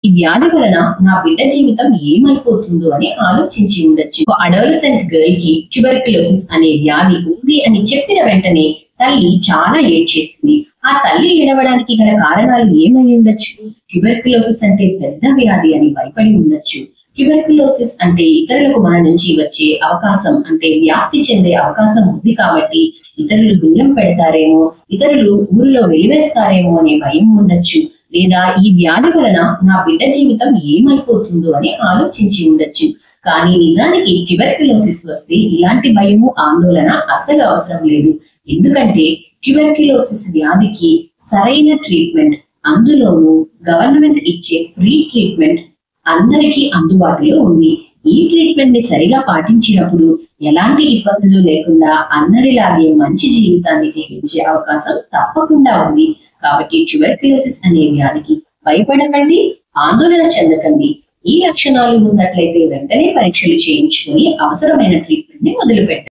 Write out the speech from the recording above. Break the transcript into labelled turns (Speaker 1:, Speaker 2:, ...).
Speaker 1: ఈ వ్యాధి వలన నా బిడ్డ జీవితం ఏమైపోతుందో అని ఆలోచించి ఉండొచ్చు. అడోలసెంట్ గర్ల్ కి ట్యూబర్క్యులోసిస్ అనే వ్యాధి ఉంది అని చెప్పిన వెంటనే తల్లి చాలా ఏడ్చేసింది. ఆ తల్లి ఏడవడానికి గల కారణాలు ఏమై ఉండొచ్చు? ట్యూబర్క్యులోసిస్ అంటే పెద్ద వ్యాధి అని భయపడి ఉండొచ్చు. ట్యూబర్క్యులోసిస్ అంటే ఇతరులకు మన నుంచి వచ్చే అవకాశం, అంటే వ్యాప్తి చెందే అవకాశం ఉంది కాబట్టి ఇతరులు దూరం పెడతారేమో, ఇతరులు ఊరిలో వెలివేస్తారేమో అనే భయం ఉండొచ్చు. లేదా ఈ వ్యాధి వలన నా బిడ్డ జీవితం ఏమైపోతుందో అని ఆలోచించి ఉండొచ్చు. కానీ నిజానికి ట్యూబర్క్యులోసిస్ వస్తే ఇలాంటి భయము, ఆందోళన అస్సలు అవసరం లేదు. ఎందుకంటే ట్యూబర్క్యులోసిస్ వ్యాధికి సరైన ట్రీట్మెంట్, అందులోనూ గవర్నమెంట్ ఇచ్చే ఫ్రీ ట్రీట్మెంట్ అందరికీ అందుబాటులో ఉంది. ఈ ట్రీట్మెంట్ ని సరిగా పాటించినప్పుడు ఎలాంటి ఇబ్బందులు లేకుండా అందరిలాగే మంచి జీవితాన్ని జీవించే అవకాశం తప్పకుండా ఉంది. కాబట్టి ట్యూబర్క్యులోసిస్ అనే వ్యాధికి భయపడకండి, ఆందోళన చెందకండి. ఈ లక్షణాలు ఉన్నట్లయితే వెంటనే పరీక్షలు చేయించుకొని అవసరమైన ట్రీట్మెంట్ ని మొదలుపెట్టండి.